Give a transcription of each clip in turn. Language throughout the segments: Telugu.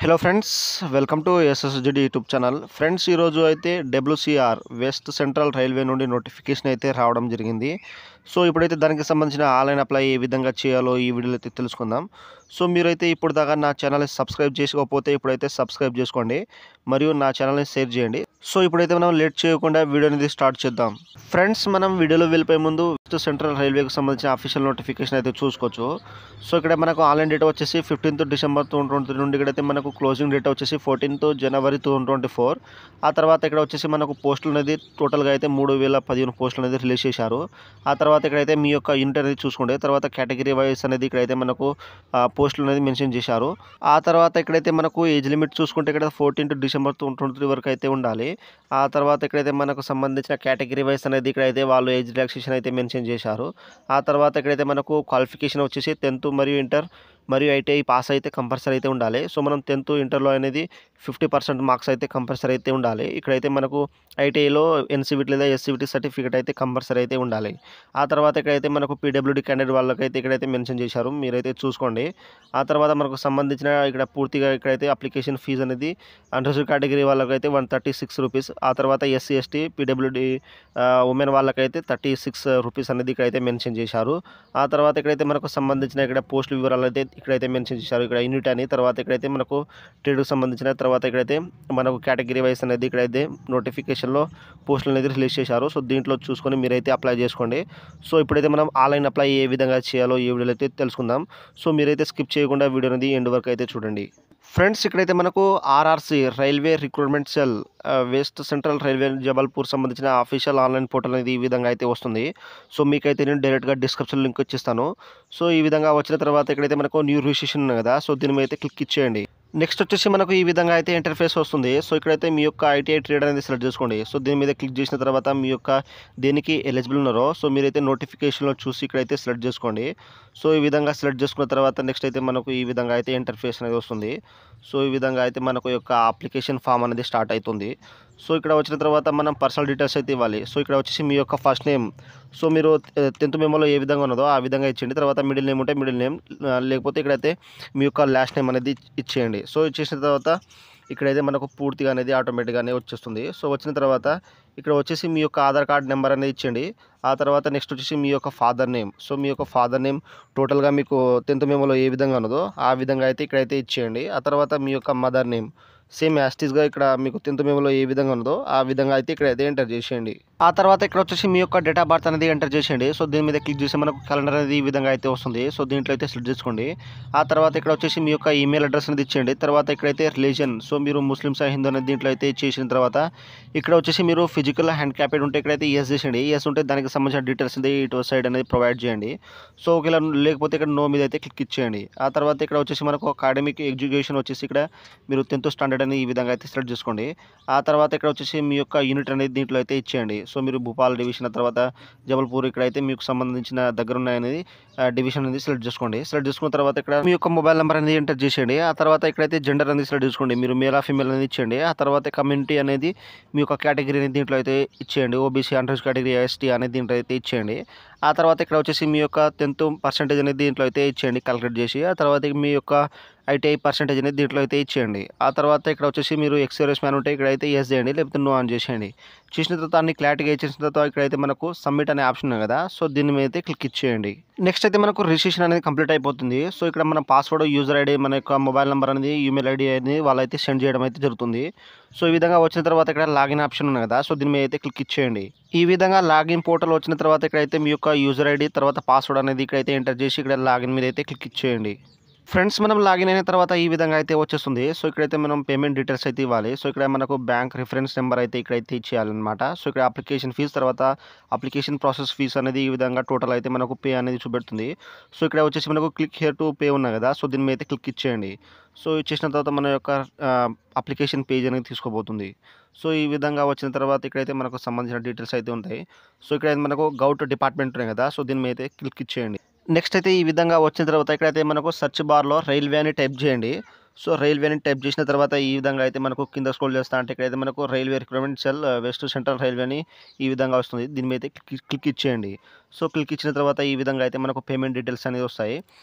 Hello friends, welcome to ఎస్ఎస్జిడి YouTube channel. Friends, ఈరోజు అయితే డబ్ల్యూసీఆర్ వెస్ట్ సెంట్రల్ రైల్వే నుండి నోటిఫికేషన్ అయితే రావడం జరిగింది. సో ఇప్పుడైతే దానికి సంబంధించిన ఆన్లైన్ అప్లై ఏ విధంగా చేయాలో ఈ వీడియోలో అయితే తెలుసుకుందాం. సో మీరైతే ఇప్పుడు దాకా నా ఛానల్ని సబ్స్క్రైబ్ చేసుకోకపోతే ఇప్పుడైతే సబ్స్క్రైబ్ చేసుకోండి మరియు నా ఛానల్ని షేర్ చేయండి. సో ఇప్పుడైతే మనం లేట్ చేయకుండా వీడియో అనేది స్టార్ట్ చేద్దాం. ఫ్రెండ్స్, మనం వీడియోలో వెళ్ళిపోయే ముందు వెస్ట్ సెంట్రల్ రైల్వేకి సంబంధించిన అఫీషియల్ నోటిఫికేషన్ అయితే చూసుకోవచ్చు. సో ఇక్కడ మనకు ఆన్లైన్ డేట్ వచ్చేసి 15th December 2023 నుండి ఇక్కడైతే మనకు క్లోజింగ్ డేట్ వచ్చేసి 14th January 2024. ఆ తర్వాత ఇక్కడ వచ్చేసి మనకు పోస్టులు అనేది టోటల్గా అయితే 3015 పోస్టులు అనేది రిలీజ్ చేశారు. ఆ తర్వాత ఇక్కడైతే మీ యొక్క యూనిట్ అనేది చూసుకోండి. తర్వాత కేటగిరీ వైజ్ అనేది ఇక్కడైతే మనకు పోస్టులు అనేది మెన్షన్ చేశారు. ఆ తర్వాత ఇక్కడైతే మనకు ఏజ్ లిమిట్ చూసుకుంటే ఇక్కడ 14th December 2023 వరకు అయితే ఉండాలి. ఆ తర్వాత ఇక్కడైతే మనకు సంబంధించిన కేటగిరీ వైజ్ అనేది ఇక్కడైతే వాళ్ళు ఏజ్ రిలాక్సేషన్ అయితే మెన్షన్ చేశారు. ఆ తర్వాత ఇక్కడైతే మనకు క్వాలిఫికేషన్ వచ్చేసి 10th మరియు ఇంటర్ మరియు ఐటీఐ పాస్ అయితే కంపల్సరీ అయితే ఉండాలి. సో మనం 10th ఇంటర్లో అనేది 50% మార్క్స్ అయితే కంపల్సరీ అయితే ఉండాలి. ఇక్కడైతే మనకు ఐటీఐలో ఎన్సీవీటీ లేదా ఎస్సీవీటీ సర్టిఫికేట్ అయితే కంపల్సరీ అయితే ఉండాలి. ఆ తర్వాత ఇక్కడైతే మనకు పీడబ్ల్యూడీ క్యాండిడేట్ వాళ్ళకైతే ఇక్కడైతే మెన్షన్ చేశారు, మీరైతే చూసుకోండి. ఆ తర్వాత మనకు సంబంధించిన ఇక్కడ పూర్తిగా ఇక్కడైతే అప్లికేషన్ ఫీజు అనేది అన్రిజర్వ్డ్ కేటగిరీ వాళ్ళకైతే 136 రూపీస్. ఆ తర్వాత ఎస్సీ ఎస్టీ పీడబ్ల్యూడీ ఉమెన్ వాళ్ళకైతే 36 రూపీస్ అనేది ఇక్కడైతే మెన్షన్ చేశారు. ఆ తర్వాత ఇక్కడైతే మనకు సంబంధించిన ఇక్కడ పోస్టుల వివరాలు అయితే ఇక్కడైతే మెన్షన్ చేశారు. ఇక్కడ యూనిట్ అని, తర్వాత ఇక్కడైతే మనకు ట్రేడ్కి సంబంధించిన, తర్వాత ఇక్కడైతే మనకు కేటగిరీ వైస్ అనేది ఇక్కడైతే నోటిఫికేషన్లో పోస్టులు అనేది రిలీజ్ చేశారు. సో దీంట్లో చూసుకొని మీరైతే అప్లై చేసుకోండి. సో ఇప్పుడైతే మనం ఆన్లైన్ అప్లై ఏ విధంగా చేయాలో ఈ వీడియోలో అయితే తెలుసుకుందాం. సో మీరైతే స్కిప్ చేయకుండా వీడియో అనేది ఎండ్ వరకు అయితే చూడండి. ఫ్రెండ్స్, ఇక్కడైతే మనకు RRC railway recruitment cell west central railway Jabalpur సంబంధించిన అఫీషియల్ ఆన్లైన్ పోర్టల్ అనేది ఈ విధంగా అయితే వస్తుంది. సో మీకైతే నేను డైరెక్ట్గా డిస్క్రిప్షన్ లింక్ ఇచ్చిస్తాను. సో ఈ విధంగా వచ్చిన తర్వాత ఇక్కడైతే మనకు న్యూ రిజిస్ట్రేషన్ ఉంది కదా, సో దీని మీద అయితే క్లిక్ ఇచ్చేయండి. నెక్స్ట్ వచ్చేసి మనకు ఈ విధంగా అయితే ఇంటర్ఫేస్ వస్తుంది. సో ఇక్కడైతే మీ యొక్క ఐటీఐ ట్రేడ్ అనేది సెలెక్ట్ చేసుకోండి. సో దీని మీద క్లిక్ చేసిన తర్వాత మీ యొక్క దేనికి ఎలిజిబుల్ ఉన్నారో సో మీరైతే నోటిఫికేషన్లో చూసి ఇక్కడైతే సెలెక్ట్ చేసుకోండి. సో ఈ విధంగా సెలెక్ట్ చేసుకున్న తర్వాత నెక్స్ట్ అయితే మనకు ఈ విధంగా అయితే ఇంటర్ఫేస్ అనేది వస్తుంది. సో ఈ విధంగా అయితే మనకు యొక్క అప్లికేషన్ ఫామ్ అనేది స్టార్ట్ అవుతుంది. సో ఇక్కడ వచ్చిన తర్వాత మనం పర్సనల్ డీటెయిల్స్ అయితే ఇవ్వాలి. సో ఇక్కడ వచ్చేసి మీ యొక్క ఫస్ట్ నేమ్, సో మీరు 10th మెమోలో ఏ విధంగా ఉన్నదో ఆ విధంగా ఇచ్చేయండి. తర్వాత మిడిల్ నేమ్ ఉంటే మిడిల్ నేమ్, లేకపోతే ఇక్కడైతే మీ యొక్క లాస్ట్ నేమ్ అనేది ఇచ్చేయండి. సో ఇచ్చేసిన తర్వాత ఇక్కడైతే మనకు పూర్తిగా అనేది ఆటోమేటిక్గానే వచ్చేస్తుంది. సో వచ్చిన తర్వాత ఇక్కడ వచ్చేసి మీ యొక్క ఆధార్ కార్డ్ నెంబర్ అనేది ఇచ్చేయండి. ఆ తర్వాత నెక్స్ట్ వచ్చేసి మీ యొక్క ఫాదర్ నేమ్, సో మీ యొక్క ఫాదర్ నేమ్ టోటల్గా మీకు 10th మెమోలో ఏ విధంగా ఉన్నదో ఆ విధంగా అయితే ఇక్కడైతే ఇచ్చేయండి. ఆ తర్వాత మీ యొక్క మదర్ నేమ్ సేమ్ యాస్టీస్గా ఇక్కడ మీకు 10th మెమోలో ఏ విధంగా ఉన్నదో ఆ విధంగా అయితే ఇక్కడైతే ఎంటర్ చేసేయండి. ఆ తర్వాత ఇక్కడ వచ్చేసి మీ యొక్క డేట్ ఆఫ్ బర్త్ అనేది ఎంటర్ చేసేయండి. సో దీని మీద క్లిక్ చేసి మనకు క్యాలెండర్ అనేది ఈ విధంగా అయితే వస్తుంది. సో దీంట్లో అయితే సెలెక్ట్ చేసుకోండి. ఆ తర్వాత ఇక్కడ వచ్చేసి మీ యొక్క ఈమెయిల్ అడ్రస్ అనేది ఇచ్చేయండి. తర్వాత ఇక్కడైతే రిలీజన్, సో మీరు ముస్లిమ్స్ హిందూ అనేది దీంట్లో అయితే చేసిన తర్వాత ఇక్కడ వచ్చేసి మీరు ఫిజికల్ హ్యాండిక్యాప్డ్ ఉంటే ఇక్కడైతే ఎస్ చేసేయండి. ఎస్ ఉంటే దానికి సంబంధించిన డీటెయిల్స్ అనేది ఇటు సైడ్ అనేది ప్రొవైడ్ చేయండి. సో ఒకవేళ లేకపోతే ఇక్కడ నో మీద అయితే క్లిక్ ఇచ్చేయండి. ఆ తర్వాత ఇక్కడ వచ్చేసి మనకు అకాడమిక్ ఎడ్యుకేషన్ వచ్చేసి ఇక్కడ మీరు 10th స్టాండర్డ్ అని ఈ విధంగా అయితే సెలెక్ట్ చేసుకోండి. ఆ తర్వాత ఇక్కడ వచ్చేసి మీ యొక్క యూనిట్ అనేది దీంట్లో అయితే ఇచ్చేయండి. సో మీరు భూపాల్ డివిజన్, తర్వాత జబల్పూర్ ఇక్కడైతే మీకు సంబంధించిన దగ్గర ఉన్నాయనేది డివిజన్ అనేది సెలెక్ట్ చేసుకోండి. సెలెక్ట్ చేసుకున్న తర్వాత ఇక్కడ మీ యొక్క మొబైల్ నెంబర్ అనేది ఎంటర్ చేసేయండి. ఆ తర్వాత ఇక్కడైతే జెండర్ అనేది సెలెక్ట్ చేసుకోండి, మీరు మేల్ ఆ ఫీమేల్ అనేది ఇచ్చేయండి. ఆ తర్వాత కమ్యూనిటీ అనేది మీ యొక్క కేటగిరీ అనేది దీంట్లో అయితే ఇచ్చేయండి. ఓబీసీ, అన్రిజర్వ్డ్ కేటగిరీ, ఎస్టీ అనేది దీంట్లో అయితే ఇచ్చేయండి. ఆ తర్వాత ఇక్కడ వచ్చేసి మీ యొక్క 10th పర్సెంటేజ్ అనేది దీంట్లో అయితే ఇచ్చేయండి క్యాలిక్యులేట్ చేసి. ఆ తర్వాత మీ యొక్క ఐటీఐ పర్సెంటేజ్ అనేది దీంట్లో అయితే ఇచ్చేయండి. ఆ తర్వాత ఇక్కడ వచ్చేసి మీరు ఎక్స్పీరియన్స్ మ్యాన్ ఉంటే ఇక్కడైతే ఎస్ చేయండి, లేకపోతే నో ఆన్ చేసేయండి. చేసిన తర్వాత అన్ని క్లారిటీగా ఇచ్చేసిన తర్వాత ఇక్కడైతే మనకు సబ్మిట్ అనే ఆప్షన్ ఉంది కదా, సో దీని మీద అయితే క్లిక్ ఇచ్చేయండి. నెక్స్ట్ అయితే మనకు రిజిస్ట్రేషన్ అనేది కంప్లీట్ అయిపోతుంది. సో ఇక్కడ మన పాస్వర్డ్, యూజర్ ఐడి, మన యొక్క మొబైల్ నెంబర్ అనేది, ఈమెయిల్ ఐడి అనేది వాళ్ళైతే సెండ్ చేయడం అయితే జరుగుతుంది. సో ఈ విధంగా వచ్చిన తర్వాత ఇక్కడ లాగిన్ ఆప్షన్ ఉంది కదా, సో దీని మీద అయితే క్లిక్ ఇచ్చేయండి. ఈ విధంగా లాగిన్ పోర్టల్ వచ్చిన తర్వాత ఇక్కడైతే మీ యొక్క యూజర్ ఐడి తర్వాత పాస్వర్డ్ అనేది ఇక్కడైతే ఎంటర్ చేసి ఇక్కడ లాగిన్ మీద అయితే క్లిక్ ఇచ్చేయండి. ఫ్రెండ్స్, మనం లాగిన్ అయిన తర్వాత ఈ విధంగా అయితే వచ్చేస్తుంది. సో ఇక్కడైతే మనం పేమెంట్ డీటెయిల్స్ అయితే ఇవ్వాలి. సో ఇక్కడ మనకు బ్యాంక్ రిఫరెన్స్ నెంబర్ అయితే ఇక్కడైతే ఇచ్చేయాలన్నమాట. సో ఇక్కడ అప్లికేషన్ ఫీజు, తర్వాత అప్లికేషన్ ప్రాసెస్ ఫీజు అనేది ఈ విధంగా టోటల్ అయితే మనకు పే అనేది చూపెడుతుంది. సో ఇక్కడ వచ్చేసి మనకు క్లిక్ హియర్ టు పే ఉన్నాయి కదా, సో దీని మీద అయితే క్లిక్ ఇచ్చేయండి. సో ఇచ్చేసిన తర్వాత మన యొక్క అప్లికేషన్ పేజ్ అనేది తీసుకోబోతుంది. సో ఈ విధంగా వచ్చిన తర్వాత ఇక్కడైతే మనకు సంబంధించిన డీటెయిల్స్ అయితే ఉంటాయి. సో ఇక్కడ మనకు గౌట్ డిపార్ట్మెంట్ ఉన్నాయి కదా, సో దీని మీద అయితే క్లిక్ ఇచ్చేయండి. నెక్స్ట్ అయితే ఈ విధంగా వచ్చిన తర్వాత ఇక్కడైతే మనకు సెర్చ్ బార్లో రైల్వే అని టైప్ చేయండి. సో రైల్వే అని టైప్ చేసిన తర్వాత ఈ విధంగా అయితే మనకు కింద స్క్రోల్ చేస్తా అంటే ఇక్కడైతే మనకు railway recruitment cell west central railway అని ఈ విధంగా వస్తుంది. దీని మీద అయితే క్లిక్ ఇచ్చేయండి. సో క్లిక్ ఇచ్చిన తర్వాత ఈ విధంగా అయితే మనకు పేమెంట్ డీటెయిల్స్ అనేవి వస్తాయి.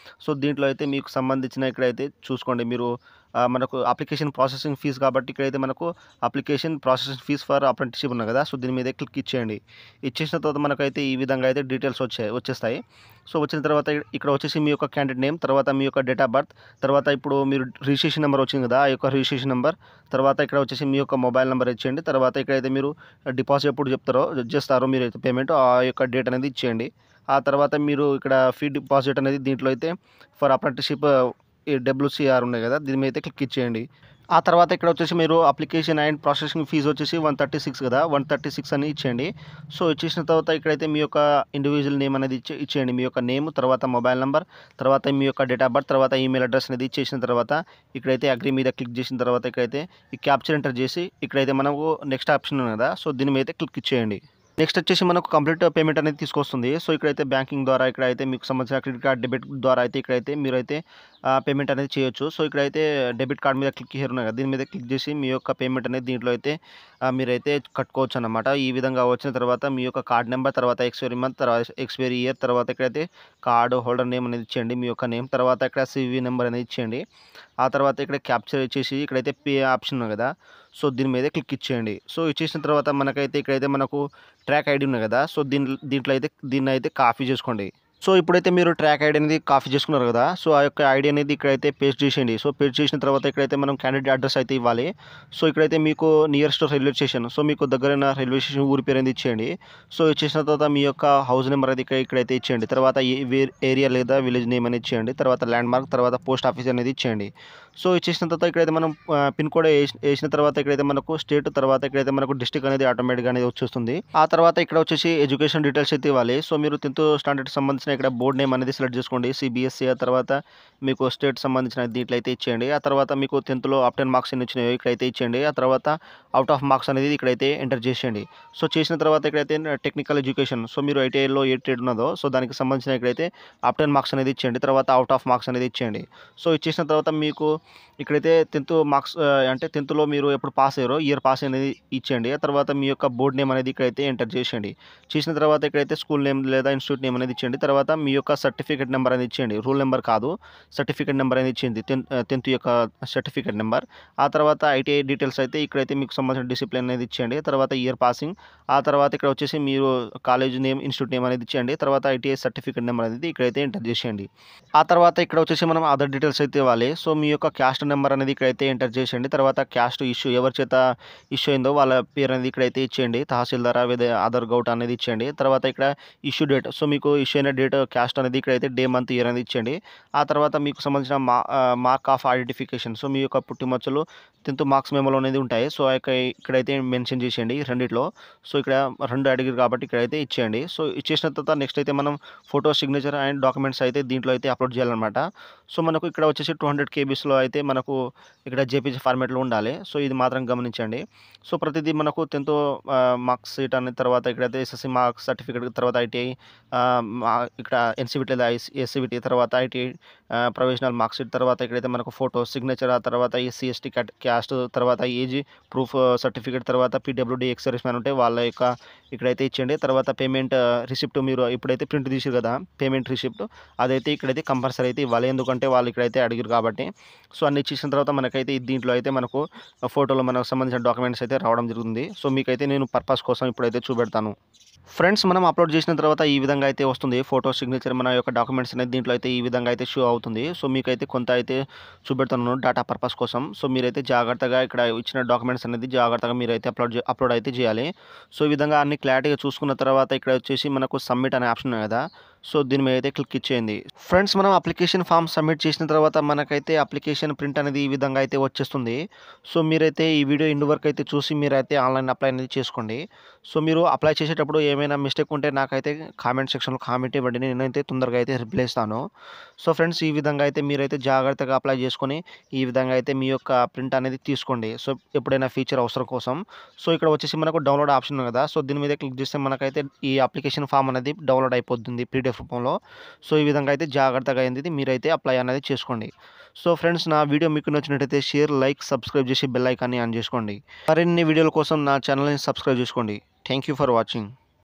సో దీంట్లో అయితే మీకు సంబంధించిన ఇక్కడైతే చూసుకోండి, మీరు మనకు అప్లికేషన్ ప్రాసెసింగ్ ఫీజ్ కాబట్టి ఇక్కడైతే మనకు application processing fees for apprenticeship ఉంది కదా! సో, దీని మీద క్లిక్ ఇచ్చేయండి. ఇచ్చేసిన తర్వాత మనకైతే ఈ విధంగా అయితే డీటెయిల్స్ వచ్చేస్తాయి. సో, వచ్చిన తర్వాత ఇక్కడ వచ్చేసి మీ యొక్క క్యాండిడేట్ నేమ్, తర్వాత మీ యొక్క డేట్ ఆఫ్ బర్త్, తర్వాత ఇప్పుడు మీరు రిజిస్ట్రేషన్ నెంబర్ వచ్చింది కదా! ఆ యొక్క రిజిస్ట్రేషన్ నెంబర్, తర్వాత ఇక్కడ వచ్చేసి మీ యొక్క మొబైల్ నెంబర్ ఇచ్చేయండి. తర్వాత ఇక్కడైతే మీరు డిపాజిట్ ఎప్పుడు చేస్తారో మీరైతే పేమెంట్ ఆ యొక్క డేట్ అనేది ఇచ్చేయండి. ఆ తర్వాత మీరు ఇక్కడ ఫీ డిపాజిట్ అనేది దీంట్లో అయితే ఫర్ అప్రెంటిస్‌షిప్ ఈ డబ్ల్యూసీఆర్ ఉన్నాయి కదా! దీని మీద అయితే క్లిక్ ఇచ్చేయండి. ఆ తర్వాత ఇక్కడ వచ్చేసి మీరు అప్లికేషన్ అండ్ ప్రాసెసింగ్ ఫీజ్ వచ్చేసి 136 కదా! 136 అని ఇచ్చేయండి. సో, ఇచ్చేసిన తర్వాత ఇక్కడైతే మీ యొక్క ఇండివిడ్యువల్ నేమ్ అనేది ఇచ్చేయండి. మీ యొక్క నేమ్, తర్వాత మొబైల్ నంబర్, తర్వాత మీ యొక్క డేట్ ఆఫ్ బర్త్, తర్వాత ఈమెయిల్ అడ్రెస్ అనేది ఇచ్చేసిన తర్వాత ఇక్కడైతే అగ్రీ మీద క్లిక్ చేసిన తర్వాత ఇక్కడైతే ఈ క్యాప్చర్ ఎంటర్ చేసి ఇక్కడైతే మనకు నెక్స్ట్ ఆప్షన్ ఉంది కదా! సో, దీని మీద అయితే క్లిక్ ఇచ్చేయండి. నెక్స్ట్ వచ్చేసి మనకు కంప్లీట్ పేమెంట్ అనేది తీసుకొస్తుంది. సో, ఇక్కడైతే బ్యాంకింగ్ ద్వారా ఇక్కడైతే మీకు సంబంధించిన క్రెడిట్ కార్డ్, డెబిట్ ద్వారా అయితే ఇక్కడైతే మీరైతే పేమెంట్ అనేది చేయొచ్చు. సో, ఇక్కడైతే డెబిట్ కార్డ్ మీద క్లిక్ హియర్ ఉన్నాయి కదా! దీని మీద క్లిక్ చేసి మీ యొక్క పేమెంట్ అనేది దీంట్లో అయితే మీరైతే కట్టుకోవచ్చు అన్నమాట. ఈ విధంగా వచ్చిన తర్వాత మీ యొక్క కార్డ్ నెంబర్, తర్వాత ఎక్స్‌పైరీ మంత్, తర్వాత ఎక్స్‌పైరీ ఇయర్, తర్వాత ఇక్కడైతే కార్డ్ హోల్డర్ నేమ్ అనేది ఇచ్చేయండి. మీ యొక్క నేమ్, తర్వాత ఇక్కడ సీవీ నెంబర్ అనేది ఇచ్చేయండి. ఆ తర్వాత ఇక్కడ క్యాప్చర్ ఇచ్చేసి ఇక్కడైతే పే ఆప్షన్ ఉంది కదా! సో, దీని మీద క్లిక్ ఇచ్చేయండి. సో, ఇచ్చేసిన తర్వాత మనకైతే ఇక్కడైతే మనకు ట్రాక్ ఐడీ ఉంది కదా! సో, దీంట్లో అయితే దీన్నైతే కాపీ చేసుకోండి. సో, ఇప్పుడైతే మీరు ట్రాక్ ఐడీ అనేది కాపీ చేసుకున్నారు కదా! సో, ఆ యొక్క ఐడీ అనేది ఇక్కడైతే పేస్ట్ చేసేయండి. సో, పేస్ట్ చేసిన తర్వాత ఇక్కడైతే మనం క్యాండిడేట్ అడ్రస్ అయితే ఇవ్వాలి. సో, ఇక్కడైతే మీకు నియరెస్ట్ రైల్వే స్టేషన్, సో, మీకు దగ్గరైన రైల్వే స్టేషన్ ఊరి పేరు అనేది ఇచ్చేయండి. సో, ఇచ్చేసిన తర్వాత మీ యొక్క హౌస్ నెంబర్ అది ఇక్కడైతే ఇచ్చేయండి. తర్వాత ఏరియా లేదా విలేజ్ నేమ్ అనేది ఇచ్చేయండి. తర్వాత ల్యాండ్ మార్క్, తర్వాత పోస్ట్ ఆఫీస్ అనేది ఇచ్చేయండి. సో, ఇచ్చేసిన తర్వాత ఇక్కడైతే మనం పిన్ కోడ్ ఏసిన తర్వాత ఇక్కడైతే మనకు స్టేట్, తర్వాత ఇక్కడైతే మనకు డిస్ట్రిక్ట్ అనేది ఆటోమేటిక్‌గా అనేది వచ్చేస్తుంది. ఆ తర్వాత ఇక్కడ వచ్చేసి ఎడ్యుకేషన్ డీటెయిల్స్ అయితే ఇవ్వాలి. సో, మీరు 10th స్టాండర్డ్‌కి సంబంధించిన ఇక్కడ బోర్డ్ నేమ్ అనేది సెలెక్ట్ చేసుకోండి. సీబీఎస్ఈ, ఆ తర్వాత మీకు స్టేట్ సంబంధించిన దీంట్లో అయితే ఇచ్చేయండి. ఆ తర్వాత మీకు 10థ్‌లో అప్ 10 మార్క్స్ ఎన్ని వచ్చినాయో ఇక్కడైతే ఇచ్చేయండి. ఆ తర్వాత అవుట్ ఆఫ్ మార్క్స్ అనేది ఇక్కడైతే ఎంటర్ చేసేయండి. సో, చేసిన తర్వాత ఇక్కడైతే టెక్నికల్ ఎడ్యుకేషన్, సో, మీరు ఐటీఐలో ఏ ట్రేడ్ ఉన్నదో సో, దానికి సంబంధించిన ఇక్కడైతే అప్ 10 మార్క్స్ అనేది ఇచ్చేయండి. తర్వాత అవుట్ ఆఫ్ మార్క్స్ అనేది ఇచ్చేయండి. సో, ఇచ్చేసిన తర్వాత మీకు ఇక్కడైతే 10th మార్క్స్ అంటే 10థ్‌లో మీరు ఎప్పుడు పాస్ అయ్యారో ఇయర్ పాస్ అనేది ఇచ్చేయండి. ఆ తర్వాత మీ యొక్క బోర్డ్ నేమ్ అనేది ఇక్కడైతే ఎంటర్ చేసేయండి. చేసిన తర్వాత ఇక్కడైతే స్కూల్ నేమ్ లేదా ఇన్‌స్టిట్యూట్ నేమ్ అనేది ఇచ్చేయండి. తర్వాత మీ యొక్క సర్టిఫికేట్ నెంబర్ అనేది ఇచ్చేయండి. రూల్ నెంబర్ కాదు, సర్టిఫికేట్ నెంబర్ అనేది ఇచ్చేయండి. 10th యొక్క సర్టిఫికేట్ నెంబర్. ఆ తర్వాత ఐటీఐ డీటెయిల్స్ అయితే ఇక్కడైతే మీకు సంబంధించిన డిసిప్లిన్ అనేది ఇచ్చేయండి. తర్వాత ఇయర్ పాసింగ్, ఆ తర్వాత ఇక్కడ వచ్చేసి మీరు కాలేజ్ నేమ్, ఇన్‌స్టిట్యూట్ నేమ్ అనేది ఇచ్చేయండి. తర్వాత ఐటీఐ సర్టిఫికేట్ నెంబర్ అనేది ఇక్కడైతే ఎంటర్ చేసేయండి. ఆ తర్వాత ఇక్కడ వచ్చేసి మనం అదర్ డీటెయిల్స్ అయితే ఇవ్వాలి. సో, మీ యొక్క క్యాస్ట్ నెంబర్ అనేది ఇక్కడైతే ఎంటర్ చేసేయండి. తర్వాత క్యాస్ట్ ఇష్యూ ఎవరి చేత ఇష్యూ అయిందో వాళ్ళ పేరు అనేది ఇక్కడైతే ఇచ్చేయండి. తహసీల్దార్ లేదా అదర్ గౌట్ అనేది ఇచ్చేయండి. తర్వాత ఇక్కడ ఇష్యూ డేట్, సో, మీకు ఇష్యూ అయిన డేట్, క్యాస్ట్ అనేది ఇక్కడైతే డే, మంత్, ఇయర్ అనేది ఇచ్చేయండి. ఆ తర్వాత మీకు సంబంధించిన మార్క్ ఆఫ్ ఐడెంటిఫికేషన్, సో, మీ యొక్క పుట్టుమచ్చలు 10th మార్క్స్ మెమోలో అనేది ఉంటాయి. సో, ఆ యొక్క ఇక్కడైతే మెన్షన్ చేసేయండి రెండిట్లో. సో, ఇక్కడ 2 అడిగారు కాబట్టి ఇక్కడైతే ఇచ్చేయండి. సో, ఇచ్చేసిన తర్వాత నెక్స్ట్ అయితే మనం ఫోటో, సిగ్నేచర్ అండ్ డాక్యుమెంట్స్ అయితే దీంట్లో అయితే అప్లోడ్ చేయాలన్నమాట. సో, మనకు ఇక్కడ వచ్చేసి 200 కేబీస్‌లో అయితే మనకు ఇక్కడ జేపీజీ ఫార్మాట్‌లో ఉండాలి. సో, ఇది మాత్రం గమనించండి. సో, ప్రతిదీ మనకు 10th మార్క్స్ షీట్ అనే తర్వాత ఇక్కడైతే ఎస్ఎస్సీ మార్క్స్ సర్టిఫికేట్, తర్వాత ఐటీఐ ఇక్కడ ఎన్సీవీటీ లేదా ఎస్సీవీటీ, తర్వాత ఐటీఐ ప్రొవిజనల్ మార్క్ షీట్, తర్వాత ఇక్కడైతే మనకు ఫోటో, సిగ్నేచర్, ఆ తర్వాత ఎస్సీ, ఎస్టీ క్యాస్ట్, తర్వాత ఏజ్ ప్రూఫ్ సర్టిఫికేట్, తర్వాత పీడబ్ల్యూడీ ఎక్స్ సర్వీస్ మ్యాన్ ఉంటే వాళ్ళ యొక్క ఇక్కడైతే ఇచ్చేయండి. తర్వాత పేమెంట్ రిసిప్ట్ మీరు ఇప్పుడైతే ప్రింట్ తీసిర్రు కదా పేమెంట్ రిసిప్ట్, అదైతే ఇక్కడైతే కంపల్సరీ అయితే ఇవ్వాలి. ఎందుకంటే వాళ్ళు ఇక్కడైతే అడిగారు కాబట్టి. సో, అన్ని ఇచ్చేసిన తర్వాత మనకైతే దీంట్లో అయితే మనకు ఫోటోలో మనకు సంబంధించిన డాక్యుమెంట్స్ అయితే రావడం జరుగుతుంది. సో, మీకైతే నేను పర్పస్ కోసం ఇప్పుడైతే చూపెడతాను. ఫ్రెండ్స్, మనం అప్లోడ్ చేసిన తర్వాత ఈ విధంగా అయితే వస్తుంది. ఫోటో, సిగ్నేచర్, మన యొక్క డాక్యుమెంట్స్ అనేది దీంట్లో అయితే ఈ విధంగా అయితే షో అవుతుంది. సో, మీకైతే కొంత అయితే చూపెడుతున్నాను డేటా పర్పస్ కోసం. సో, మీరైతే జాగ్రత్తగా ఇక్కడ ఇచ్చిన డాక్యుమెంట్స్ అనేది జాగ్రత్తగా మీరైతే అప్లోడ్ అయితే చేయాలి. సో, ఈ విధంగా అన్ని క్లారిటీగా చూసుకున్న తర్వాత ఇక్కడ వచ్చేసి మనకు సబ్మిట్ అనే ఆప్షన్ ఉంది కదా! సో, దీని మీద అయితే క్లిక్ ఇచ్చేయండి. ఫ్రెండ్స్, మనం అప్లికేషన్ ఫామ్ సబ్మిట్ చేసిన తర్వాత మనకైతే అప్లికేషన్ ప్రింట్ అనేది ఈ విధంగా అయితే వచ్చేస్తుంది. సో, మీరైతే ఈ వీడియో ఎండ్ వరకు అయితే చూసి మీరైతే ఆన్‌లైన్ అప్లై అనేది చేసుకోండి. సో, మీరు అప్లై చేసేటప్పుడు ఏమైనా మిస్టేక్ ఉంటే నాకైతే కామెంట్ సెక్షన్‌లో కామెంట్ ఇవ్వండి. నేనైతే తొందరగా అయితే రిప్లై ఇస్తాను. సో, ఫ్రెండ్స్, ఈ విధంగా అయితే మీరైతే జాగ్రత్తగా అప్లై చేసుకొని ఈ విధంగా అయితే మీ యొక్క ప్రింట్ అనేది తీసుకోండి. సో, ఎప్పుడైనా ఫ్యూచర్ అవసరం కోసం. సో, ఇక్కడ వచ్చేసి మనకు డౌన్లోడ్ ఆప్షన్ ఉంది కదా! సో, దీని మీద క్లిక్ చేస్తే మనకైతే ఈ అప్లికేషన్ ఫామ్ అనేది డౌన్లోడ్ అయిపోతుంది పీడీఎఫ్ రూపంలో. సో, ఈ విధంగా అయితే జాగ్రత్తగా అయింది మీరైతే అప్లై అనేది చేసుకోండి. సో, ఫ్రెండ్స్, నా వీడియో మీకు నచ్చినట్టయితే షేర్, లైక్, సబ్స్క్రైబ్ చేసి బెల్ ఐకాన్ని ఆన్ చేసుకోండి. మరిన్ని వీడియోల కోసం నా ఛానల్‌ని సబ్స్క్రైబ్ చేసుకోండి. Thank you for watching.